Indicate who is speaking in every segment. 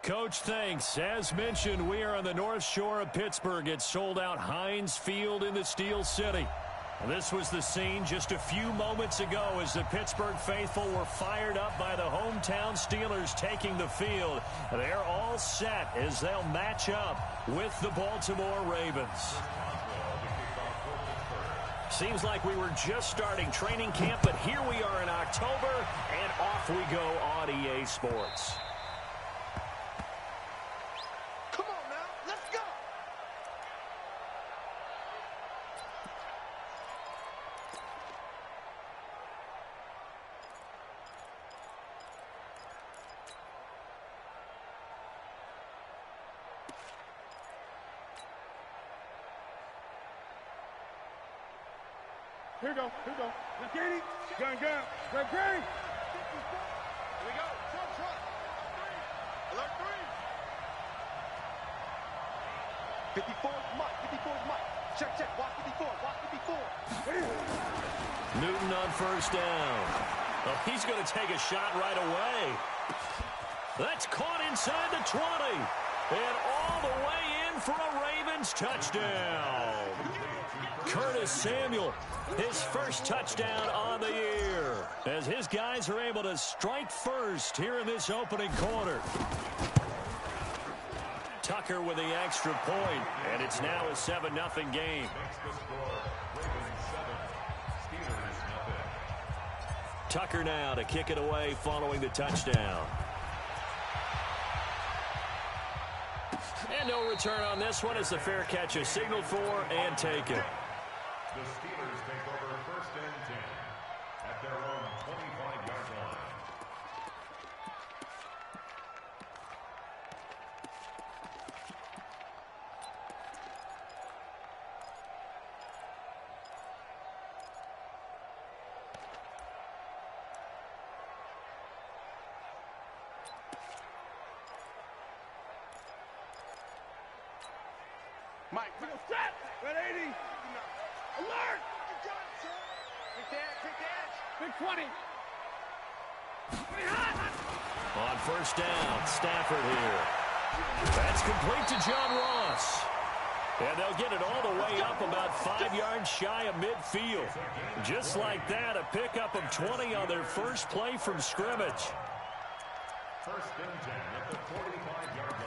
Speaker 1: Coach, thanks. As mentioned, we are on the North Shore of Pittsburgh. It's sold out Heinz Field in the Steel City. This was the scene just a few moments ago as the Pittsburgh faithful were fired up by the hometown Steelers taking the field. They're all set as they'll match up with the Baltimore Ravens. Seems like we were just starting training camp, but here we are in October, and off we go on EA Sports.
Speaker 2: Here we go. Let's get it. Gun. Red green. Here we go. Shot. Alert 3. 54 is Mike. Check. Watch 54.
Speaker 1: Newton on first down. Well, he's going to take a shot right away. That's caught inside the 20. And all the way in for a Ravens touchdown. Curtis Samuel, his first touchdown on the year, as his guys are able to strike first here in this opening quarter. Tucker with the extra point, and it's now a 7-0 game. Tucker now to kick it away following the touchdown. And no return on this one as the fair catch is signaled for and taken.
Speaker 3: The Steelers take over first and 10 at their own 25-yard line.
Speaker 2: Mike, set. Red 80. Alert! Big 20.
Speaker 1: On first down, Stafford here. That's complete to John Ross. And they'll get it all the way up about 5 yards shy of midfield. Just like that, a pickup of 20 on their first play from scrimmage.
Speaker 3: First and 10 at the 45-yard line.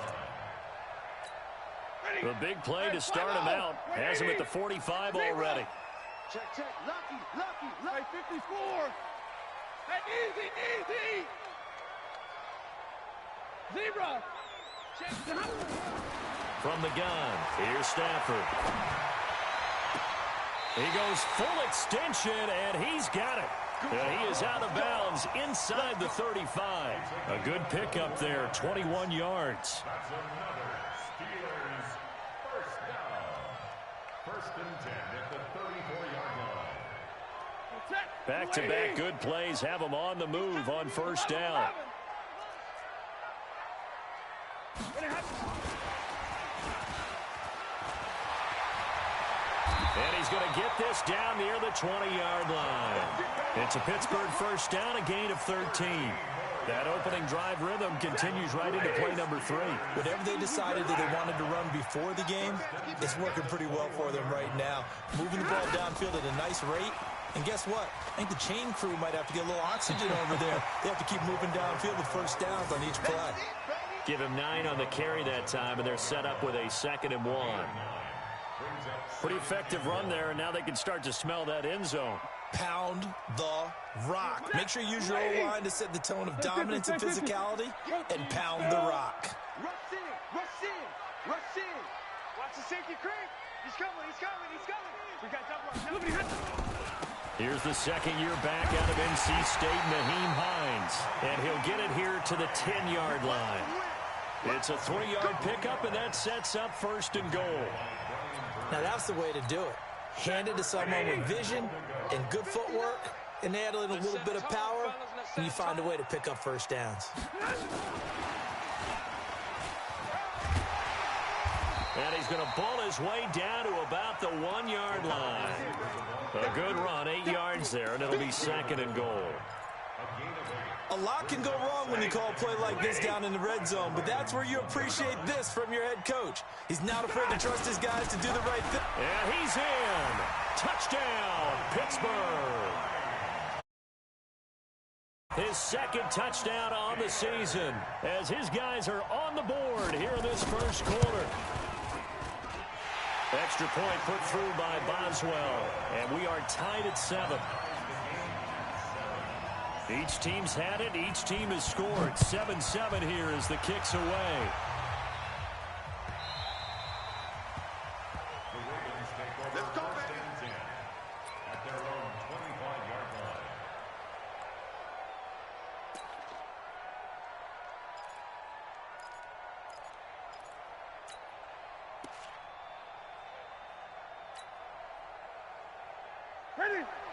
Speaker 1: The big play to start him out has him at the 45 already.
Speaker 2: Check. Lucky. 54. Hey, easy. Zebra. Check.
Speaker 1: From the gun, here's Stafford. He goes full extension, and he's got it. And he is out of bounds inside the 35. A good pickup there, 21 yards.
Speaker 3: That's another Steelers first down. First and 10 at the 34-yard line.
Speaker 1: Back-to-back good plays have them on the move on first down. And he's going to get this down near the 20-yard line. It's a Pittsburgh first down, a gain of 13. That opening drive rhythm continues right into play number 3.
Speaker 4: Whatever they decided that they wanted to run before the game, it's working pretty well for them right now. Moving the ball downfield at a nice rate. And guess what? I think the chain crew might have to get a little oxygen over there. They have to keep moving downfield with first downs on each play.
Speaker 1: Give him 9 on the carry that time, and they're set up with a 2nd and 1. Pretty effective run there, and now they can start to smell that end zone.
Speaker 4: Pound the rock. Make sure you use your O-line to set the tone of dominance and physicality, and pound the rock.
Speaker 2: Rush in. Watch the safety creep. He's coming. We got double up.
Speaker 1: Here's the second-year back out of NC State, Naheem Hines. And he'll get it here to the 10-yard line. It's a 3-yard pickup, and that sets up first and goal.
Speaker 4: Now, that's the way to do it. Hand it to someone with vision and good footwork, and add in a little bit of power, and you find a way to pick up first downs.
Speaker 1: And he's going to pull his way down to about the 1-yard line. A good run, 8 yards there, and it'll be 2nd and goal.
Speaker 4: A lot can go wrong when you call a play like this down in the red zone, but that's where you appreciate this from your head coach. He's not afraid to trust his guys to do the right thing.
Speaker 1: And he's in. Touchdown, Pittsburgh. His second touchdown on the season as his guys are on the board here in this first quarter. Extra point put through by Boswell, and we are tied at 7. Each team's had it. Each team has scored. 7-7 here as the kick's away.
Speaker 2: Let's go,
Speaker 3: at their own 25-yard line.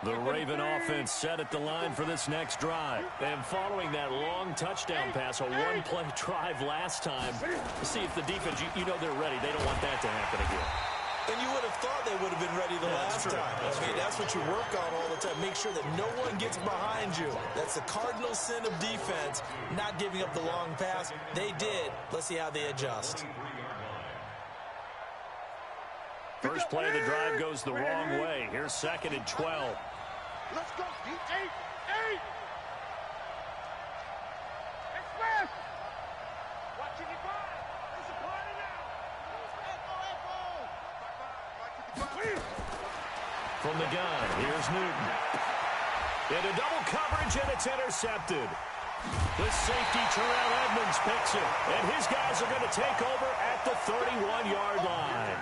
Speaker 1: The Raven offense set at the line for this next drive. And following that long touchdown pass, a one-play drive last time, see if the defense, you know they're ready. They don't want that to happen again.
Speaker 4: And you would have thought they would have been ready the last time. I mean, that's what you work on all the time. Make sure that no one gets behind you. That's the cardinal sin of defense, not giving up the long pass. They did. Let's see how they adjust.
Speaker 1: First play of the drive goes the wrong way. Here's 2nd and 12.
Speaker 2: Let's go. 8. Express. Watching it by. It's a party now.
Speaker 1: From the gun, here's Newton. Into double coverage, and it's intercepted. The safety, Terrell Edmonds, picks it. And his guys are going to take over at the 31-yard line.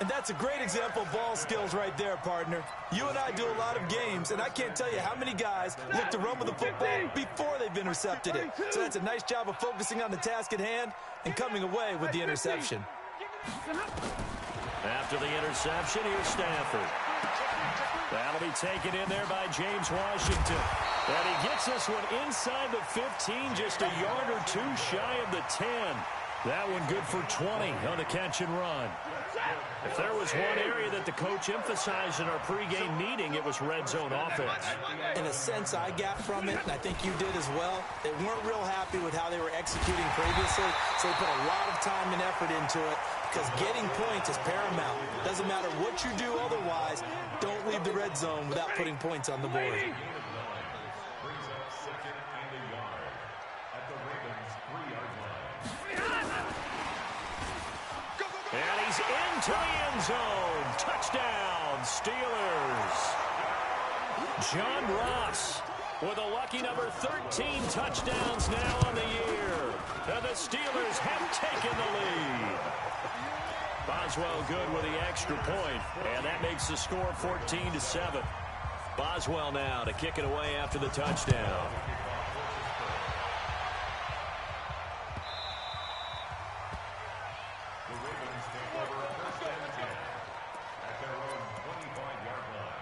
Speaker 4: And that's a great example of ball skills right there, partner. You and I do a lot of games, and I can't tell you how many guys look to run with the football before they've intercepted it. So that's a nice job of focusing on the task at hand and coming away with the interception.
Speaker 1: After the interception, here's Stafford. That'll be taken in there by James Washington. And he gets this one inside the 15, just a yard or two shy of the 10. That one good for 20 on the catch and run. If there was one area that the coach emphasized in our pregame meeting, it was red zone offense.
Speaker 4: In a sense I got from it, and I think you did as well, they weren't real happy with how they were executing previously, so they put a lot of time and effort into it because getting points is paramount. Doesn't matter what you do otherwise, don't leave the red zone without putting points on the board.
Speaker 3: Brings up 2nd and a yard at the Ravens' 3-yard line.
Speaker 1: And he's into the end zone. Touchdown, Steelers. John Ross with a lucky number 13 touchdowns now on the year. And the Steelers have taken the lead. Boswell good with the extra point, and that makes the score 14-7. Boswell now to kick it away after the touchdown.
Speaker 3: The Ravens take over 1st and 10 at their own 25-yard line.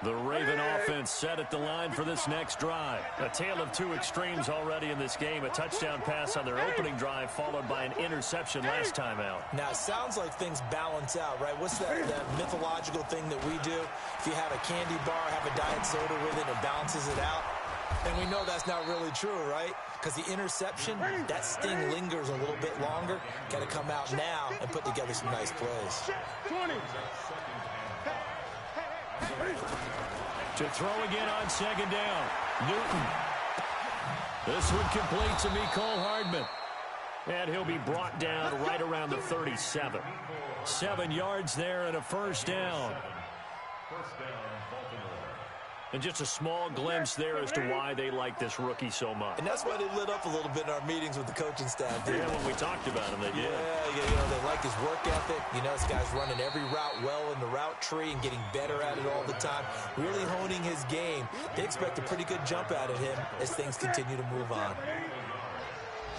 Speaker 1: The Raven offense set at the line for this next drive. A tale of two extremes already in this game. A touchdown pass on their opening drive followed by an interception last time out.
Speaker 4: Now, it sounds like things balance out, right? What's that mythological thing that we do? If you have a candy bar, have a diet soda with it, it balances it out. And we know that's not really true, right? Because the interception, that sting lingers a little bit longer. Got to come out now and put together some nice plays.
Speaker 2: 20.
Speaker 1: To throw again on 2nd down. Newton. This one complete to Mecole Hardman. And he'll be brought down right around the 37. 7 yards there and a first down.
Speaker 3: First down, Baltimore.
Speaker 1: And just a small glimpse there as to why they like this rookie so much.
Speaker 4: And that's why they lit up a little bit in our meetings with the coaching staff, dude.
Speaker 1: Yeah, when we talked about him, they did.
Speaker 4: Yeah, you know, they like his work ethic. You know, this guy's running every route well in the route tree and getting better at it all the time, really honing his game. They expect a pretty good jump out of him as things continue to move on.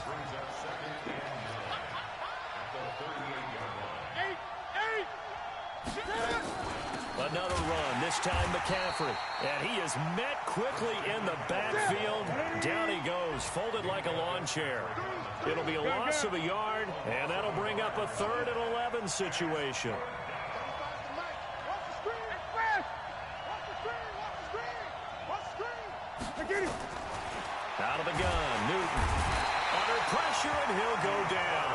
Speaker 3: Brings up 2nd and 9 at the 38-yard line.
Speaker 1: Another run, this This time McCaffrey. And he is met quickly in the backfield. Down he goes, folded like a lawn chair. It'll be a loss of a yard, and that'll bring up a 3rd and 11 situation. Out of the gun, Newton. Under pressure, and he'll go down.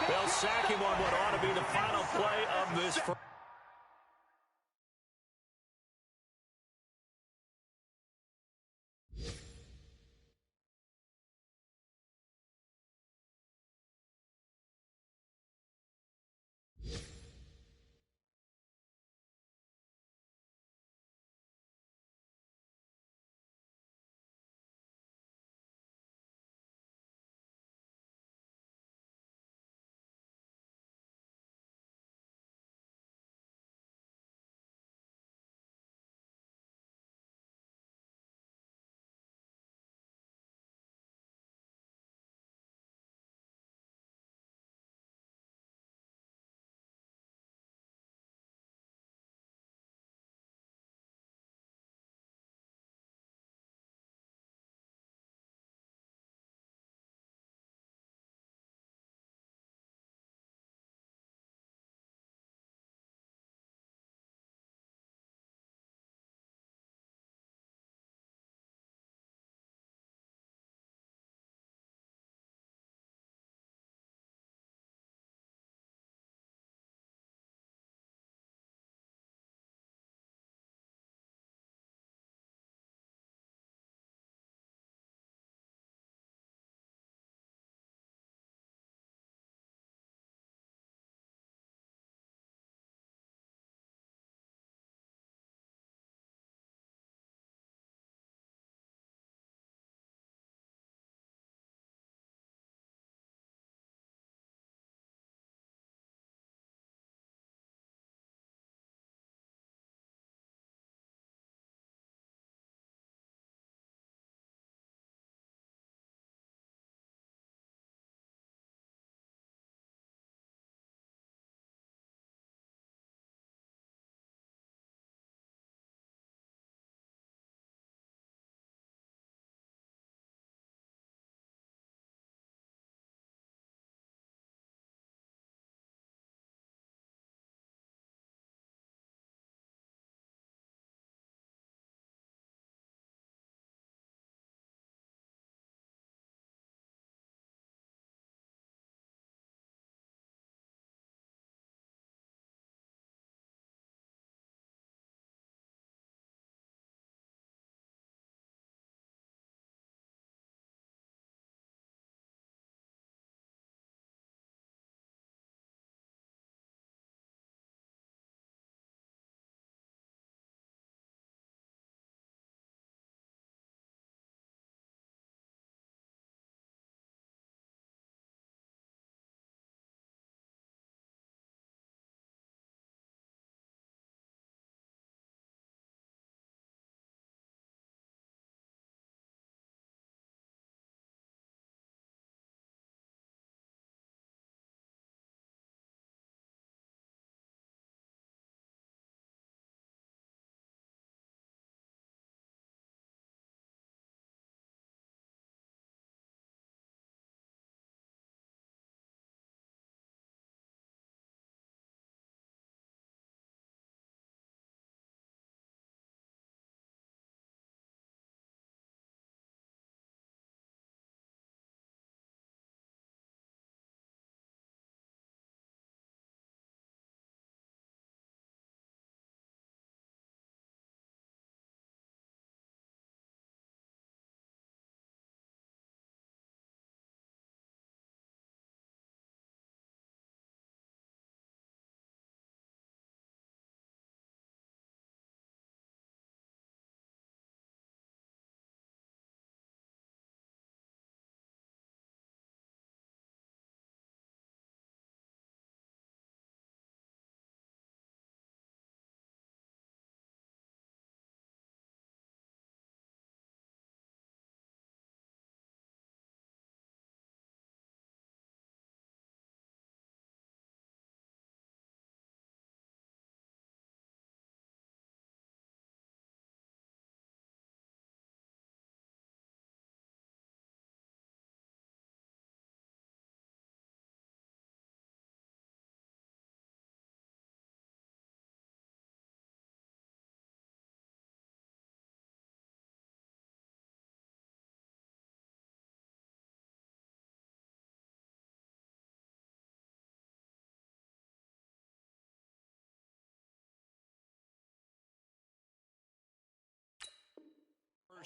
Speaker 1: They'll sack him on what ought to be the final play of this first.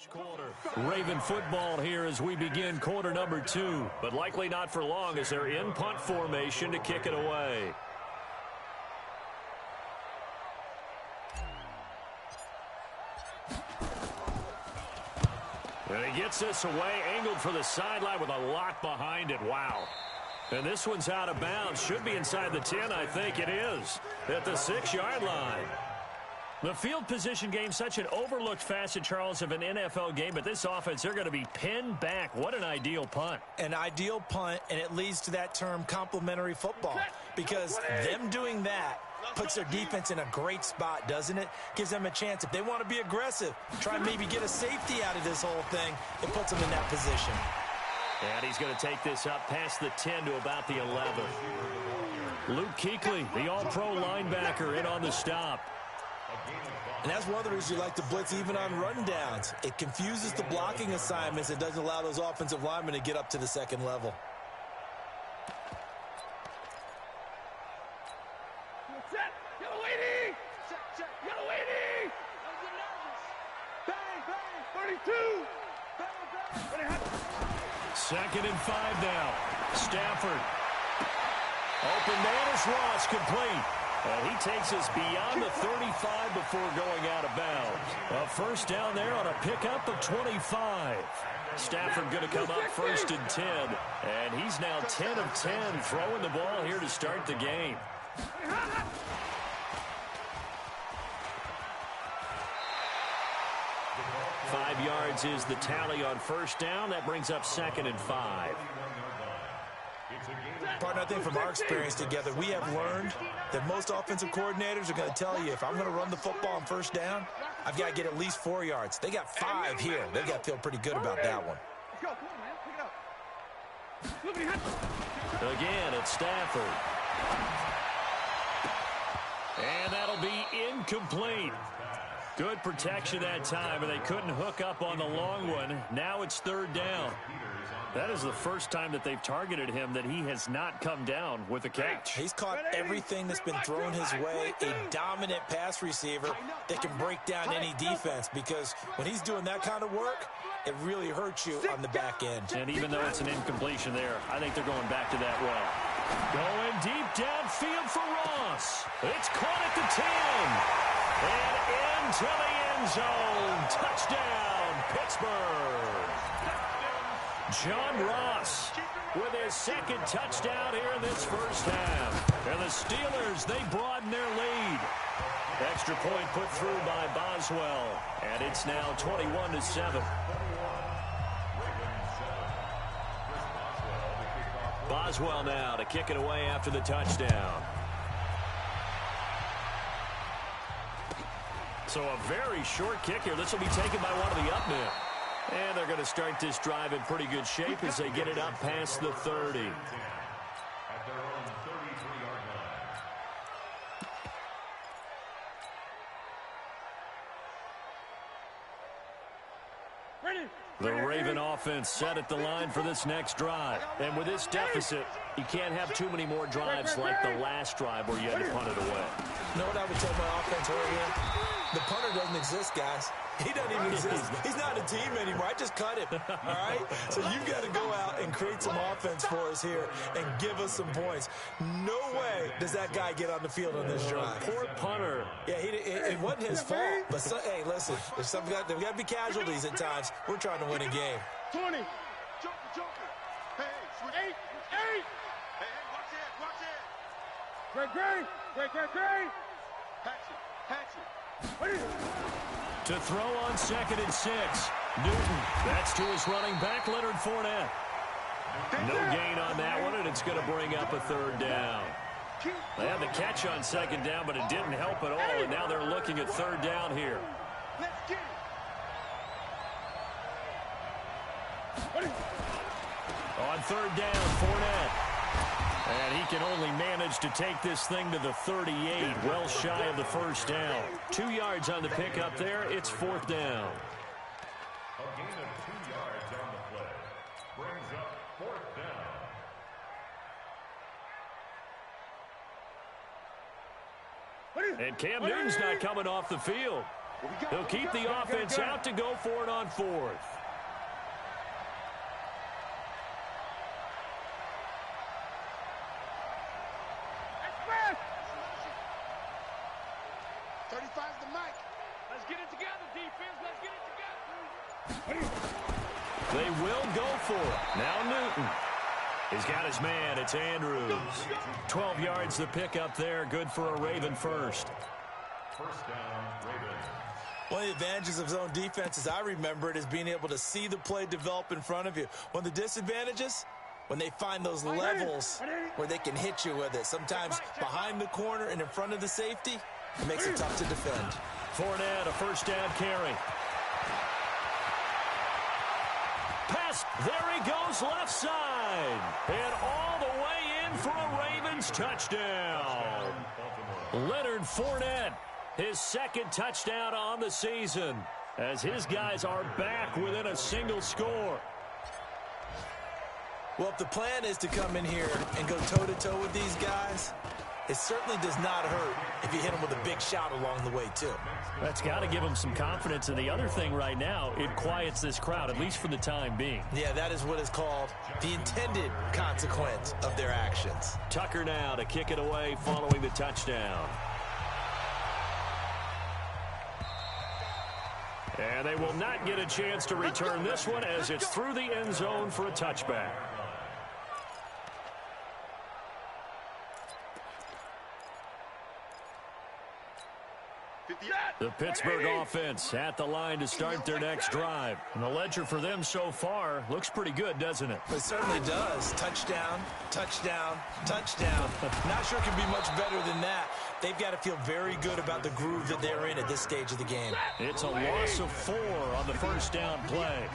Speaker 1: Quarter. Raven football here as we begin quarter number 2, but likely not for long as they're in punt formation to kick it away. And he gets this away, angled for the sideline with a lot behind it. Wow. And this one's out of bounds. Should be inside the 10, I think it is, at the 6-yard line. The field position game, such an overlooked facet, Charles, of an NFL game, but this offense, they're going to be pinned back. What an ideal punt.
Speaker 4: An ideal punt, and it leads to that term complementary football, because them doing that puts their defense in a great spot, doesn't it? Gives them a chance. If they want to be aggressive, try and maybe get a safety out of this whole thing, it puts them in that position.
Speaker 1: And he's going to take this up past the 10 to about the 11. Luke Kuechly, the all-pro linebacker, in on the stop.
Speaker 4: And that's one of the reasons you like to blitz even on rundowns. It confuses the blocking assignments. It doesn't allow those offensive linemen to get up to the second level.
Speaker 1: Second and 5 now. Stafford. Open man is Ross, complete. And he takes us beyond the 35 before going out of bounds. A first down there on a pickup of 25. Stafford going to come up first and 10. And he's now 10 of 10 throwing the ball here to start the game. Five yards is the tally on first down. That brings up second and 5.
Speaker 4: Partner, I think from our experience together, we have learned that most offensive coordinators are going to tell you, if I'm going to run the football on first down, I've got to get at least 4 yards. They got 5 here. They've got to feel pretty good about that one.
Speaker 1: Again, it's Stafford. And that'll be incomplete. Good protection that time, and they couldn't hook up on the long one. Now it's third down. That is the first time that they've targeted him that he has not come down with a catch.
Speaker 4: He's caught everything that's been thrown his way. A dominant pass receiver that can break down any defense, because when he's doing that kind of work, it really hurts you on the back end.
Speaker 1: And even though it's an incompletion there, I think they're going back to that well. Going deep downfield for Ross. It's caught at the 10. And into the end zone. Touchdown, Pittsburgh. John Ross with his second touchdown here in this first half. And the Steelers, they broaden their lead. Extra point put through by Boswell. And it's now 21-7. Boswell now to kick it away after the touchdown. So a very short kick here. This will be taken by one of the up men. And they're going to start this drive in pretty good shape as they get it up past the 30.
Speaker 3: At their own 33-yard line.
Speaker 1: The Raven offense set at the line for this next drive. And with this deficit, you can't have too many more drives like the last drive where you had to punt it away.
Speaker 4: You know what I would tell my offense earlier? The punter doesn't exist, guys. He doesn't even exist. He's not a team anymore. I just cut him, all right? So you've got to go out and create some offense for us here and give us some points. No way does that guy get on the field on this drive.
Speaker 1: Poor punter.
Speaker 4: Yeah, it wasn't his fault. But, hey, listen, there's got to be casualties at times. We're trying to win a game.
Speaker 2: 20. Joker. Hey, switch. 8. Hey, watch it. Great. Patch it.
Speaker 1: To throw on second and 6. Newton. That's to his running back, Leonard Fournette. No gain on that one, and it's going to bring up a third down. They had the catch on second down, but it didn't help at all, and now they're looking at third down here.
Speaker 2: Let's get it.
Speaker 1: On third down, Fournette. And he can only manage to take this thing to the 38, well shy of the first down. 2 yards on the pickup there. It's fourth down.
Speaker 3: A gain of 2 yards on the play brings up fourth down.
Speaker 1: And Cam Newton's not coming off the field. He'll keep the offense out to go for it on fourth.
Speaker 2: Let's get it together, defense. Let's get it together.
Speaker 1: They will go for it. Now Newton. He's got his man. It's Andrews. 12 yards the pick up there. Good for a Raven first.
Speaker 3: First down, Ravens.
Speaker 4: One of the advantages of zone defense, as I remember it, is being able to see the play develop in front of you. One of the disadvantages, when they find those levels where they can hit you with it. Sometimes behind the corner and in front of the safety, it makes it tough to defend.
Speaker 1: Fournette, a first down carry. Pass, there he goes left side. And all the way in for a Ravens touchdown. Leonard Fournette, his second touchdown on the season, as his guys are back within a single score.
Speaker 4: Well, if the plan is to come in here and go toe-to-toe with these guys, it certainly does not hurt if you hit them with a big shout along the way, too.
Speaker 1: That's got to give them some confidence. And the other thing right now, it quiets this crowd, at least for the time being.
Speaker 4: Yeah, that is what is called the intended consequence of their actions.
Speaker 1: Tucker now to kick it away following the touchdown. And they will not get a chance to return this one as it's through the end zone for a touchback. The Pittsburgh offense at the line to start their next drive. And the ledger for them so far looks pretty good, doesn't it?
Speaker 4: It certainly does. Touchdown, touchdown, touchdown. Not sure it can be much better than that. They've got to feel very good about the groove that they're in at this stage of the game.
Speaker 1: It's a loss of 4 on the first down play.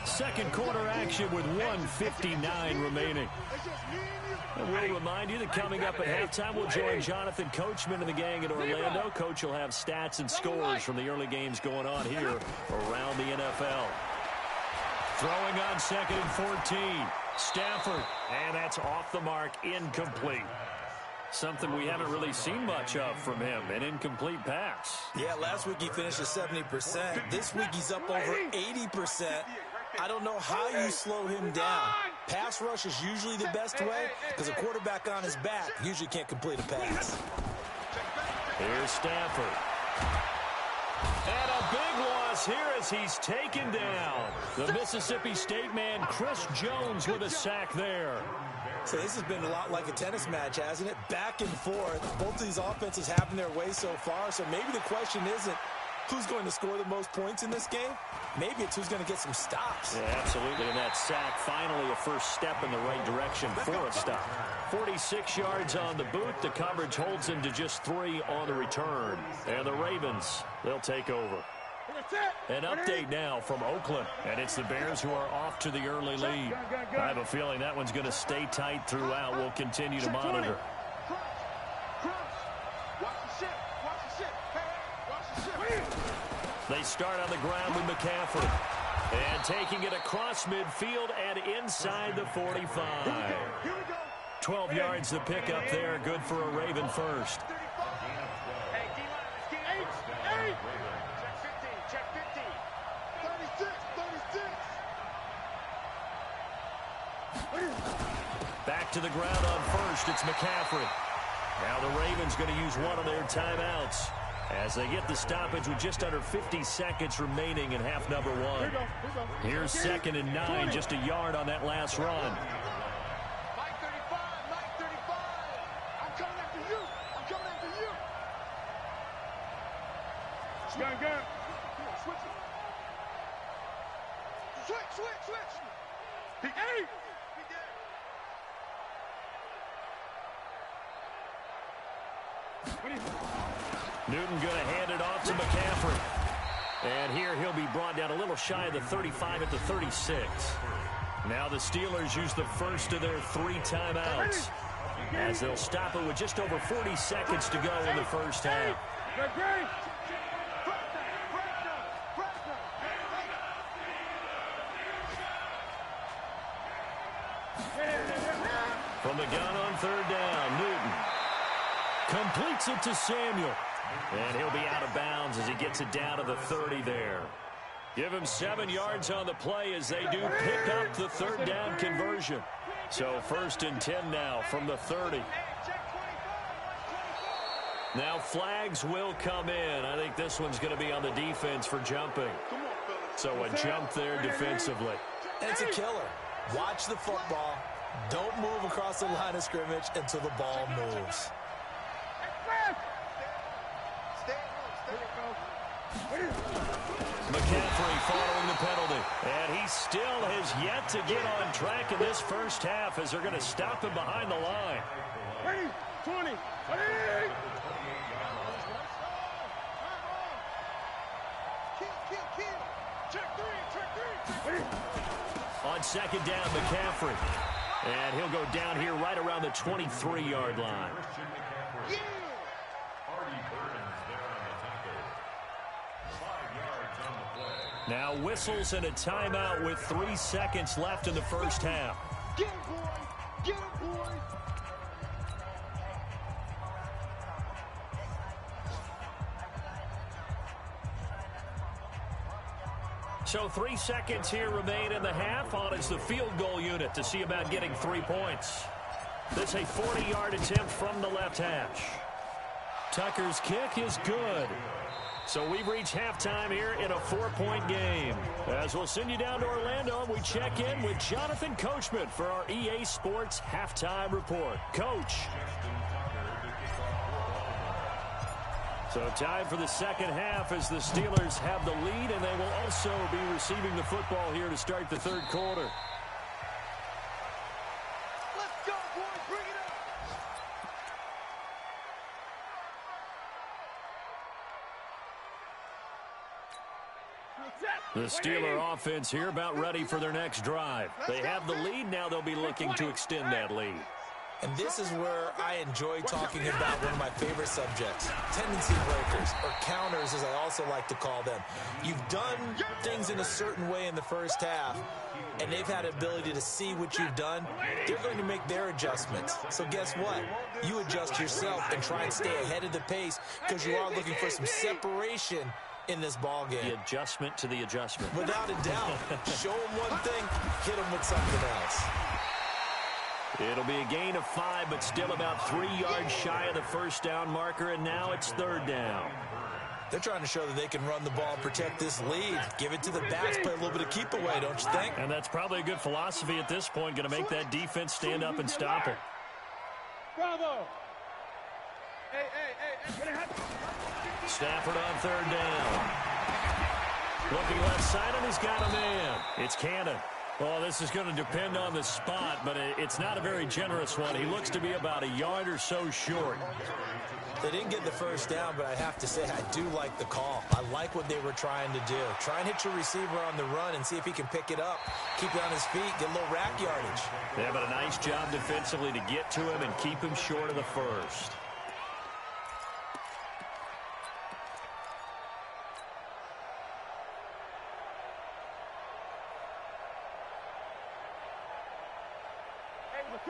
Speaker 1: Second quarter action with 1:59 remaining. And we'll remind you that coming up at halftime, we'll join Jonathan Coachman and the gang in Orlando. Coach will have stats and scores from the early games going on here around the NFL. Throwing on 2nd and 14. Stafford, and that's off the mark, incomplete. Something we haven't really seen much of from him, an incomplete pass.
Speaker 4: Yeah, last week he finished at 70%. This week he's up over 80%. I don't know how you slow him down. Pass rush is usually the best way because a quarterback on his back usually can't complete a pass.
Speaker 1: Here's Stafford. And a big loss here as he's taken down. The Mississippi State man, Chris Jones, with a sack there.
Speaker 4: So this has been a lot like a tennis match, hasn't it? Back and forth. Both of these offenses having their way so far. So maybe the question isn't who's going to score the most points in this game. Maybe it's who's going to get some stops.
Speaker 1: Yeah, absolutely. And that sack, finally a first step in the right direction for a stop. 46 yards on the boot. The coverage holds him to just 3 on the return. And the Ravens, they'll take over. An update now from Oakland, and it's the Bears who are off to the early lead. I have a feeling that one's going to stay tight throughout. We'll continue to monitor. They start on the ground with McCaffrey. And taking it across midfield and inside the 45. 12 yards the pick up there. Good for a Raven first. Back to the ground on first. It's McCaffrey. Now the Ravens going to use one of their timeouts as they get the stoppage with just under 50 seconds remaining in half number 1. Here's 2nd and 9, just a yard on that last run.
Speaker 2: Mike 35, Mike 35. I'm coming after you. I'm coming after you. Gun. Switch it. Switch. Hey!
Speaker 1: Newton going to hand it off to McCaffrey. And here he'll be brought down a little shy of the 35 at the 36. Now the Steelers use the first of their 3 timeouts as they'll stop it with just over 40 seconds to go in the first half. From the gun on 3rd down, Newton completes it to Samuel. And he'll be out of bounds as he gets it down to the 30 there. Give him 7 yards on the play as they do pick up the third down conversion. So 1st and 10 now from the 30. Now flags will come in. I think this one's going to be on the defense for jumping. So a jump there defensively.
Speaker 4: And it's a killer. Watch the football. Don't move across the line of scrimmage until the ball moves.
Speaker 1: McCaffrey following the penalty. And he still has yet to get on track in this first half as they're going to stop him behind the line.
Speaker 2: 20.
Speaker 1: On 2nd down, McCaffrey. And he'll go down here right around the 23-yard line. Now whistles and a timeout with 3 seconds left in the first half.
Speaker 2: Get him, boy! Get him, boy!
Speaker 1: So 3 seconds here remain in the half. On is the field goal unit to see about getting 3 points. This a 40-yard attempt from the left hash. Tucker's kick is good. So we've reached halftime here in a 4-point game. As we'll send you down to Orlando, we check in with Jonathan Coachman for our EA Sports Halftime Report. Coach. So time for the second half as the Steelers have the lead, and they will also be receiving the football here to start the third quarter.
Speaker 2: Let's go, boys! Bring it up!
Speaker 1: The Steeler offense here about ready for their next drive. They have the lead. Now they'll be looking to extend that lead.
Speaker 4: And this is where I enjoy talking about one of my favorite subjects, tendency breakers, or counters as I also like to call them. You've done things in a certain way in the first half, and they've had the ability to see what you've done. They're going to make their adjustments. So guess what? You adjust yourself and try and stay ahead of the pace because you are looking for some separation in this ball game.
Speaker 1: The adjustment to the adjustment.
Speaker 4: Without a doubt. Show them one thing, hit them with something else.
Speaker 1: It'll be a gain of 5, but still about 3 yards shy of the first down marker, and now it's 3rd down.
Speaker 4: They're trying to show that they can run the ball and protect this lead. Give it to the backs, play a little bit of keep away, don't you think?
Speaker 1: And that's probably a good philosophy at this point, going to make that defense stand up and stop it.
Speaker 2: Bravo! Hey.
Speaker 1: Stafford on 3rd down. Looking left side, and he's got a man. It's Cannon. Well, this is going to depend on the spot, but it's not a very generous one. He looks to be about a yard or so short.
Speaker 4: They didn't get the first down, but I have to say I do like the call. I like what they were trying to do. Try and hit your receiver on the run and see if he can pick it up. Keep it on his feet, get a little rack yardage.
Speaker 1: Yeah, but a nice job defensively to get to him and keep him short of the first.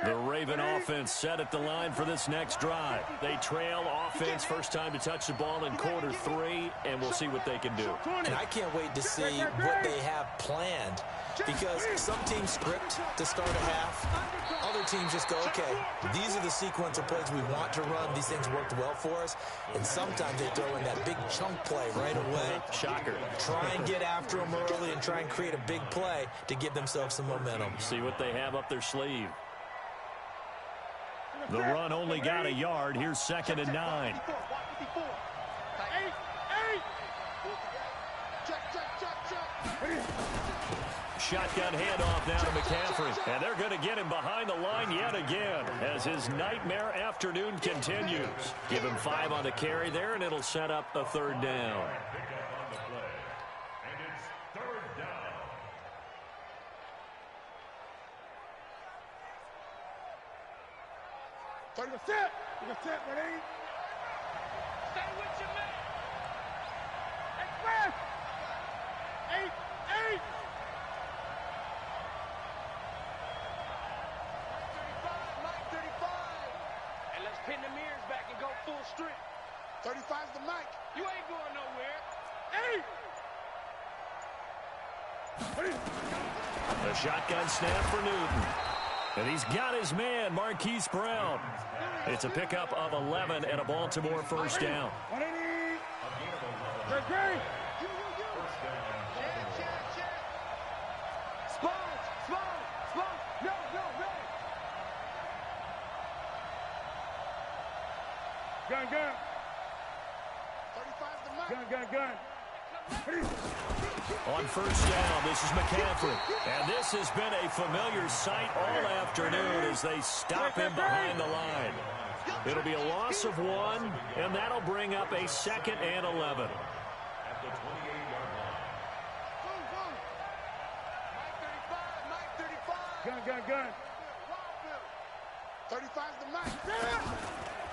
Speaker 1: The Raven offense set at the line for this next drive. They trail offense, first time to touch the ball in quarter 3, and we'll see what they can do.
Speaker 4: And I can't wait to see what they have planned, because some teams script to start a half. Other teams just go, okay, these are the sequence of plays we want to run. These things worked well for us. And sometimes they throw in that big chunk play right away.
Speaker 1: Shocker.
Speaker 4: Try and get after them early and try and create a big play to give themselves some momentum.
Speaker 1: See what they have up their sleeve. The run only got a yard. Here's 2nd and 9. Shotgun handoff now to McCaffrey. And they're going to get him behind the line yet again as his nightmare afternoon continues. Give him 5 on the carry there, and it'll set up a 3rd down.
Speaker 2: Turn the set, buddy. Stay with your man. Express. 8. 35. And let's pin the mirrors back and go full strength. 35's the mic. You ain't going nowhere. Hey!
Speaker 1: A shotgun snap for Newton. And he's got his man, Marquise Brown. It's a pickup of 11 and a Baltimore first down.
Speaker 2: 180. Great. Gun. 35's the mic. Gun.
Speaker 1: On first down, this is McCaffrey. And this has been a familiar sight all afternoon as they stop him behind the line. It'll be a loss of 1, and that'll bring up a 2nd and 11.
Speaker 3: At the 28-yard line.
Speaker 2: Gun. 35's the mic.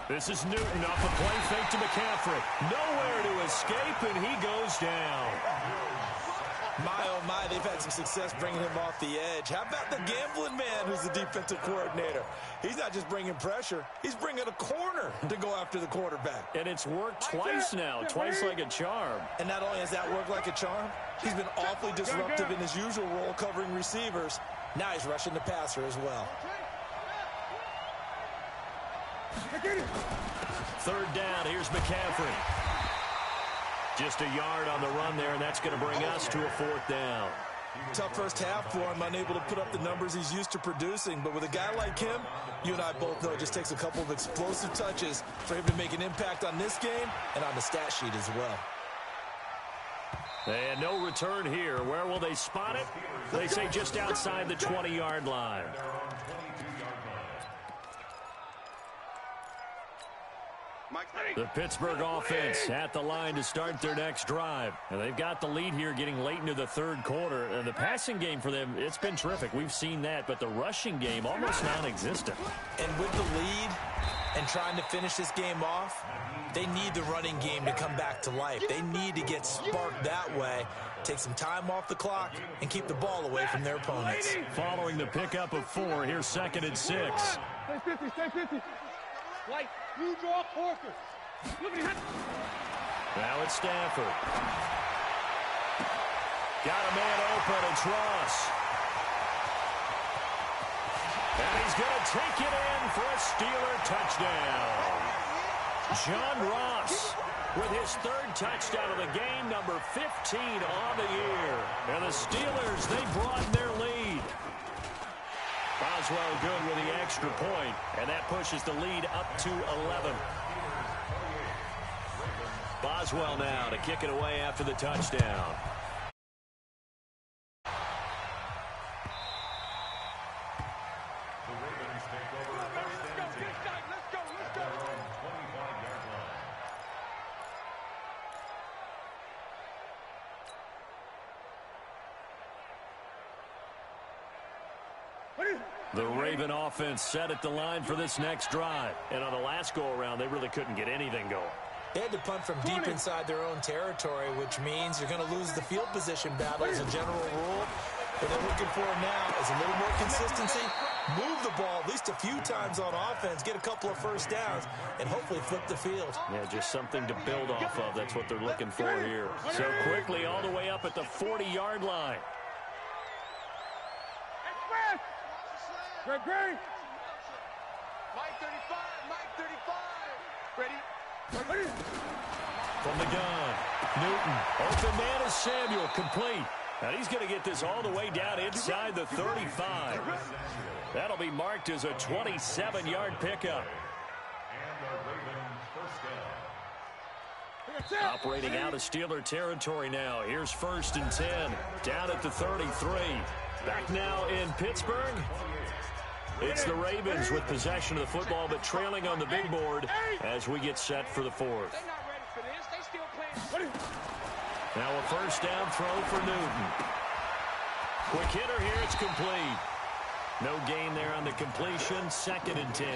Speaker 1: This is Newton off a play fake to McCaffrey. Nowhere to escape, and he goes down.
Speaker 4: My, oh my, they've had some success bringing him off the edge. How about the gambling man who's the defensive coordinator? He's not just bringing pressure. He's bringing a corner to go after the quarterback.
Speaker 1: And it's worked twice now, twice like a charm.
Speaker 4: And not only has that worked like a charm, he's been awfully disruptive in his usual role covering receivers. Now he's rushing the passer as well.
Speaker 1: 3rd down, here's McCaffrey. Just a yard on the run there, and that's going to bring us to a 4th down.
Speaker 4: Tough first half for him, unable to put up the numbers he's used to producing. But with a guy like him, you and I both know it just takes a couple of explosive touches for him to make an impact on this game and on the stat sheet as well.
Speaker 1: And no return here. Where will they spot it? They say just outside the 20-yard line. The Pittsburgh offense at the line to start their next drive. And they've got the lead here getting late into the 3rd quarter. And the passing game for them, it's been terrific. We've seen that. But the rushing game, almost non-existent.
Speaker 4: And with the lead and trying to finish this game off, they need the running game to come back to life. They need to get sparked that way, take some time off the clock, and keep the ball away from their opponents.
Speaker 1: Following the pickup of 4, here's 2nd and 6.
Speaker 2: Stay 50. Like New York Orchard.
Speaker 1: Now it's Stafford. Got a man open, it's Ross. And he's going to take it in for a Steeler touchdown. John Ross with his 3rd touchdown of the game, number 15 on the year. And the Steelers, they broaden their lead. Boswell good with the extra point, and that pushes the lead up to 11. Boswell now to kick it away after the touchdown.
Speaker 3: The Ravens take over 1st and 10 at their own 25-yard line.
Speaker 1: The Raven offense set at the line for this next drive. And on the last go-around, they really couldn't get anything going.
Speaker 4: They had to punt from deep inside their own territory, which means you're going to lose the field position battle as a general rule. What they're looking for now is a little more consistency, move the ball at least a few times on offense, get a couple of first downs, and hopefully flip the field.
Speaker 1: Yeah, just something to build off of. That's what they're looking for here. So quickly all the way up at the 40-yard line.
Speaker 2: Great.
Speaker 5: Mike 35. Ready?
Speaker 1: From the gun, Newton. Open man is Samuel, complete. And he's going to get this all the way down inside the 35. That'll be marked as a 27-yard pickup.
Speaker 3: And the Ravens first down.
Speaker 1: Operating out of Steeler territory now. Here's 1st and 10. Down at the 33. Back now in Pittsburgh. It's the Ravens with possession of the football, but trailing on the big board as we get set for the 4th.
Speaker 5: They're not ready for this. They still playing.
Speaker 1: Now a first down throw for Newton. Quick hitter here, it's complete. No gain there on the completion, 2nd and 10.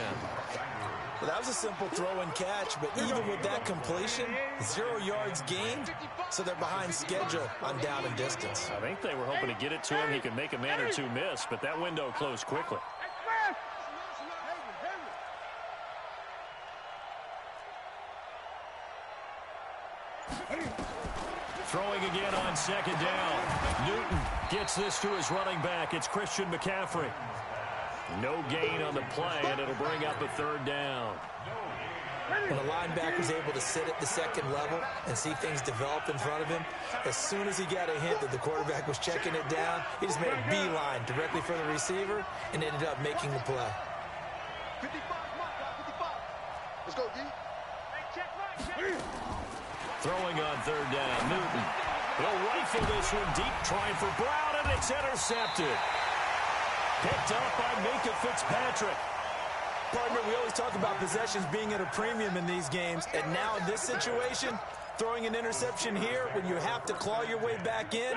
Speaker 4: Well, that was a simple throw and catch, but even with that completion, 0 yards gained, so they're behind schedule on down and distance.
Speaker 1: I think they were hoping to get it to him. He could make a man or two miss, but that window closed quickly. throwing again on second down. Newton gets this to his running back. It's Christian McCaffrey. No gain on the play, and it'll bring up a third down.
Speaker 4: When a linebacker is able to sit at the second level and see things develop in front of him, as soon as he got a hint that the quarterback was checking it down, he just made a beeline directly for the receiver and ended up making the play.
Speaker 2: 55, let's go, D.
Speaker 1: Throwing on third down, Newton. He'll rifle this one deep, trying for Brown, and it's intercepted. Picked up by Minka Fitzpatrick.
Speaker 4: Partner, we always talk about possessions being at a premium in these games, and now in this situation, throwing an interception here when you have to claw your way back in,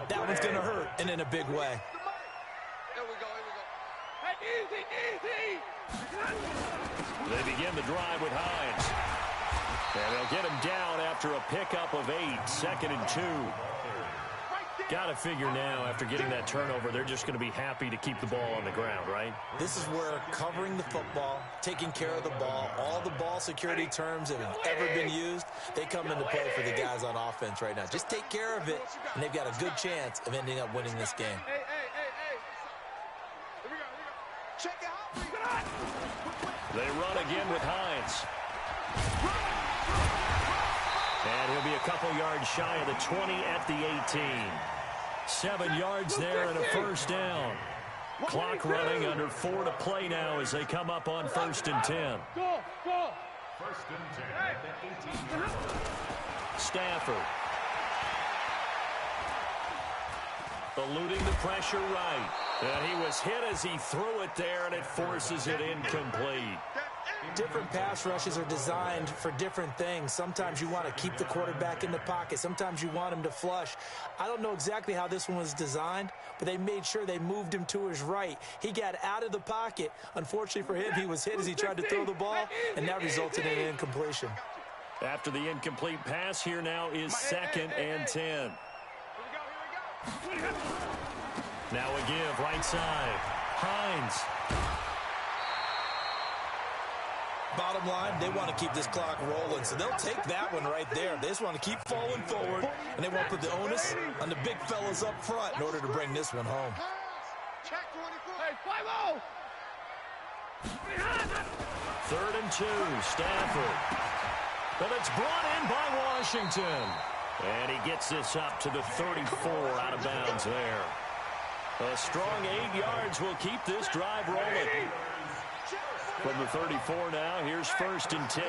Speaker 4: that one's going to hurt, and in a big way.
Speaker 5: Here we go. Hey, easy.
Speaker 1: They begin the drive with Hines. And they'll get him down after a pickup of 8, 2nd and 2. Got to figure now, after getting that turnover, they're just going to be happy to keep the ball on the ground, right?
Speaker 4: This is where covering the football, taking care of the ball, all the ball security terms that have ever been used, they come into play for the guys on offense right now. Just take care of it, and they've got a good chance of ending up winning this game.
Speaker 5: Hey. Here we go. Check it out.
Speaker 1: They run again with Hines. And he'll be a couple yards shy of the 20 at the 18. 7 yards there and a first down. Clock running under 4 to play now as they come up on 1st and 10.
Speaker 5: Go.
Speaker 3: First and 10 at the 18.
Speaker 1: Stafford. Eluding the pressure right. And he was hit as he threw it there, and it forces it incomplete.
Speaker 4: Different pass rushes are designed for different things. Sometimes you want to keep the quarterback in the pocket. Sometimes you want him to flush. I don't know exactly how this one was designed, but they made sure they moved him to his right. He got out of the pocket. Unfortunately for him, he was hit as he tried to throw the ball, and that resulted in an incompletion.
Speaker 1: After the incomplete pass, here now is 2nd and 10.
Speaker 5: Here we go.
Speaker 1: Now a give, right side. Hines.
Speaker 4: Bottom line, they want to keep this clock rolling, so they'll take that one right there. They just want to keep falling forward, and they want to put the onus on the big fellas up front in order to bring this one home.
Speaker 2: Check 24.
Speaker 5: Hey, 5-0.
Speaker 1: 3rd and 2, Stafford. But it's brought in by Washington. And he gets this up to the 34 out of bounds there. A strong 8 yards will keep this drive rolling. From the 34 now, here's 1st and 10.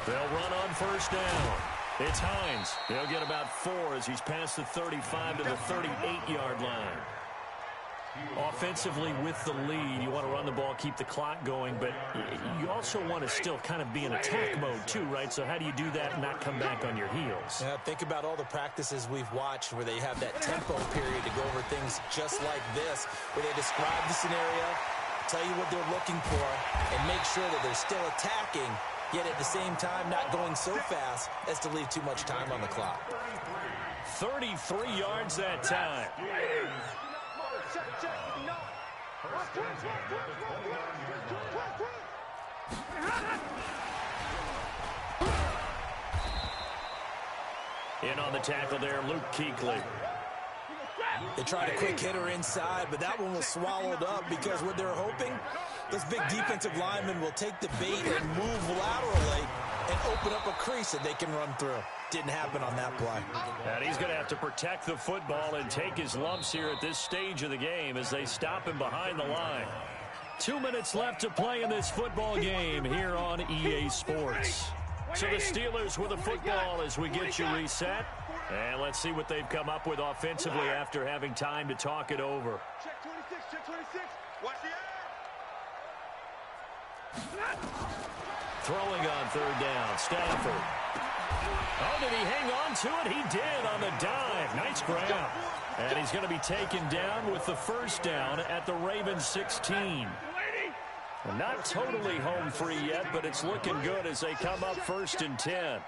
Speaker 1: They'll run on 1st down. It's Hines. He'll get about 4 as he's past the 35 to the 38-yard line. Offensively with the lead, you want to run the ball, keep the clock going, but you also want to still kind of be in attack mode too, right? So how do you do that and not come back on your heels?
Speaker 4: Yeah, think about all the practices we've watched where they have that tempo period to go over things just like this, where they describe the scenario, tell you what they're looking for, and make sure that they're still attacking, yet at the same time not going so fast as to leave too much time on the clock.
Speaker 1: 33 yards that time.
Speaker 5: Check. No.
Speaker 3: First and 10 at the 29-yard line.
Speaker 1: In on the tackle there, Luke Kuechly.
Speaker 4: They tried a quick hitter inside, but that one was swallowed up because what they're hoping, those big defensive linemen will take the bait and move laterally and open up a crease that they can run through. Didn't happen on that play.
Speaker 1: And he's going to have to protect the football and take his lumps here at this stage of the game as they stop him behind the line. 2 minutes left to play in this football game here on EA Sports. So the Steelers with the football as we get you reset. And let's see what they've come up with offensively after having time to talk it over.
Speaker 2: Check 26. Watch the air.
Speaker 1: Throwing on 3rd down, Stafford. Oh, did he hang on to it? He did on the dive. Nice grab. And he's going to be taken down with the 1st down at the Ravens 16. Not totally home free yet, but it's looking good as they come up 1st and 10.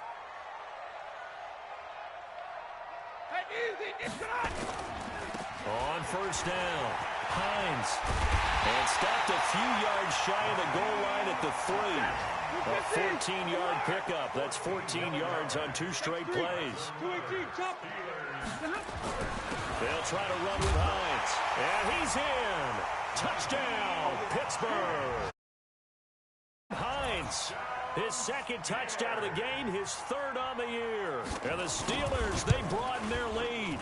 Speaker 1: On 1st down, Hines. And stopped a few yards shy of the goal line at the 3. A 14-yard pickup. That's 14 yards on 2 straight plays. They'll try to run with Hines. And he's in. Touchdown, Pittsburgh. Hines, his second touchdown of the game, his 3rd on the year. And the Steelers, they broaden their lead.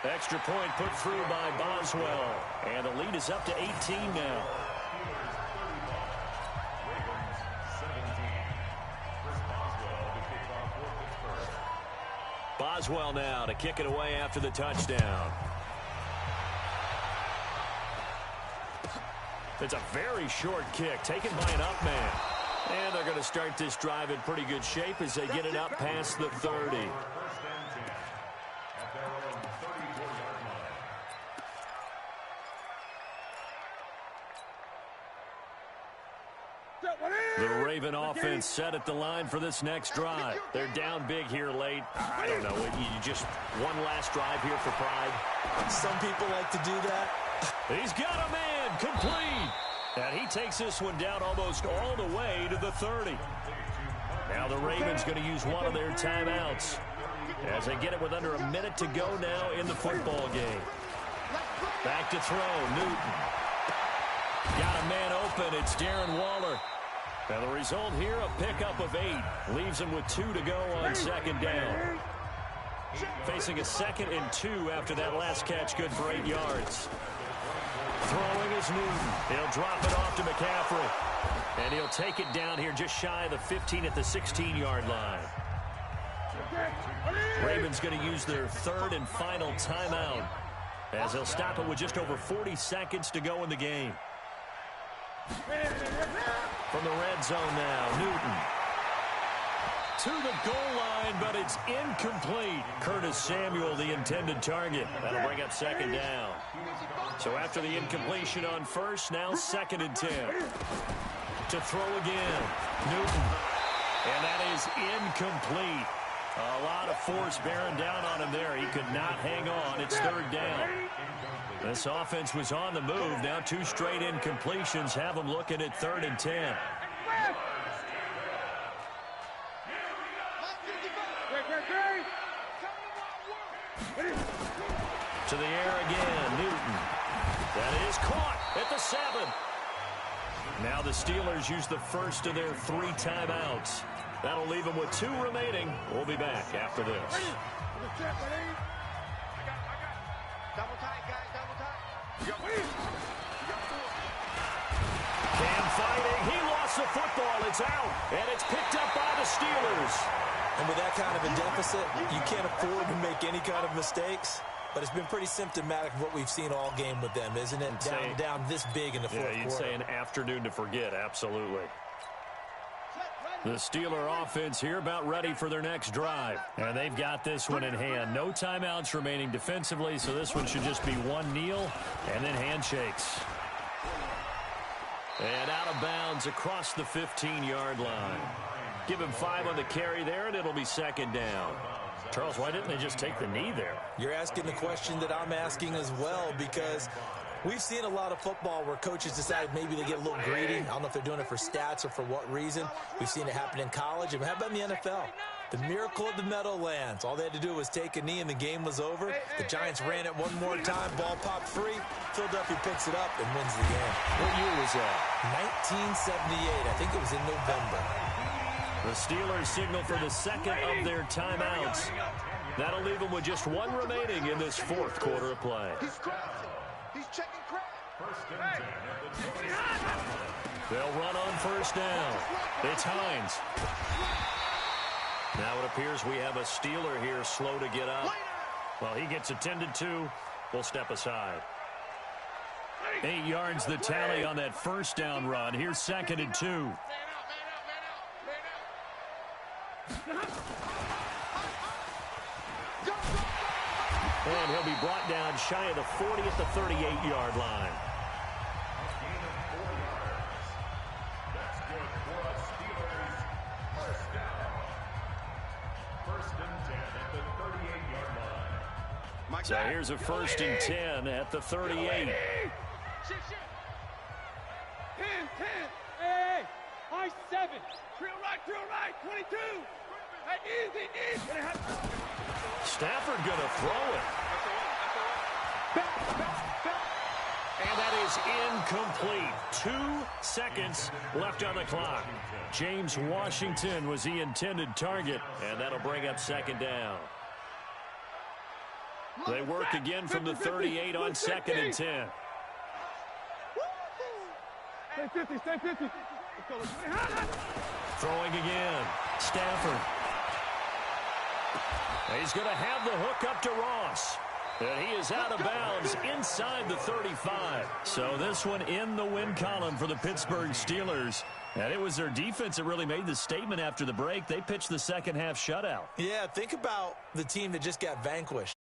Speaker 1: Extra point put through by Boswell. And the lead is up to 18 now. Boswell now to kick it away after the touchdown. It's a very short kick taken by an up man. And they're going to start this drive in pretty good shape as they get it up past the 30. The Raven offense set at the line for this next drive. They're down big here late. I don't know. You just one last drive here for pride.
Speaker 4: Some people like to do that.
Speaker 1: He's got a man complete. And he takes this one down almost all the way to the 30. Now the Ravens going to use one of their timeouts as they get it with under a minute to go now in the football game. Back to throw, Newton. Got a man open. It's Darren Waller. And the result here, a pickup of 8. Leaves him with 2 to go on second down. Facing a 2nd and 2 after that last catch, good for 8 yards. Throwing is Newton. He'll drop it off to McCaffrey. And he'll take it down here just shy of the 15 at the 16-yard line. Ravens going to use their 3rd and final timeout as they'll stop it with just over 40 seconds to go in the game. From the red zone now, Newton. To the goal line, but it's incomplete. Curtis Samuel, the intended target. That'll bring up second down. So after the incompletion on first, now 2nd and 10. To throw again, Newton. And that is incomplete. A lot of force bearing down on him there. He could not hang on. It's 3rd down. This offense was on the move. Now 2 straight incompletions have them looking at 3rd and 10. To the air again, Newton. That is caught at the 7. Now the Steelers use the first of their 3 timeouts. That'll leave them with 2 remaining. We'll be back after this.
Speaker 5: Double tight, guys, double tight.
Speaker 1: Cam fighting. He lost the football. It's out. And it's picked up by the Steelers.
Speaker 4: And with that kind of a deficit, you can't afford to make any kind of mistakes. But it's been pretty symptomatic of what we've seen all game with them, isn't it? Down this big in the fourth quarter.
Speaker 1: Yeah, you'd say an afternoon to forget. Absolutely. The Steeler offense here about ready for their next drive. And they've got this one in hand. No timeouts remaining defensively, so this one should just be one kneel and then handshakes. And out of bounds across the 15-yard line. Give him 5 on the carry there, and it'll be 2nd down. Charles, why didn't they just take the knee there?
Speaker 4: You're asking the question that I'm asking as well, because we've seen a lot of football where coaches decide maybe they get a little greedy. I don't know if they're doing it for stats or for what reason. We've seen it happen in college. And how about in the NFL? The miracle of the Meadowlands. All they had to do was take a knee and the game was over. The Giants ran it one more time. Ball popped free. Philadelphia picks it up and wins the game.
Speaker 1: What year was that?
Speaker 4: 1978. I think it was in November.
Speaker 1: The Steelers signal for the 2nd of their timeouts. That'll leave them with just 1 remaining in this 4th quarter of play.
Speaker 5: He's crossing. He's checking crowd.
Speaker 1: They'll run on 1st down. It's Hines. Now it appears we have a Steeler here slow to get up. Well, he gets attended to. We'll step aside. 8 yards the tally on that 1st down run. Here's 2nd and 2. And he'll be brought down shy of the 40 at the 38-yard line.
Speaker 3: That's good for a Steelers first down. 1st and 10 at the 38-yard line.
Speaker 1: So here's a 1st and 10 at the 38.
Speaker 2: Hey! High 7. Drill right, 22. Hey, easy.
Speaker 1: Stafford going to throw it. And that is incomplete. 2 seconds left on the clock. James Washington was the intended target, and that'll bring up second down. They work again from the 38 on 2nd and 10.
Speaker 2: Stay 50.
Speaker 1: Throwing again. Stafford. He's going to have the hook up to Ross. And he is out of bounds inside the 35. So this one in the win column for the Pittsburgh Steelers. And it was their defense that really made the statement after the break. They pitched the second half shutout.
Speaker 4: Yeah, think about the team that just got vanquished.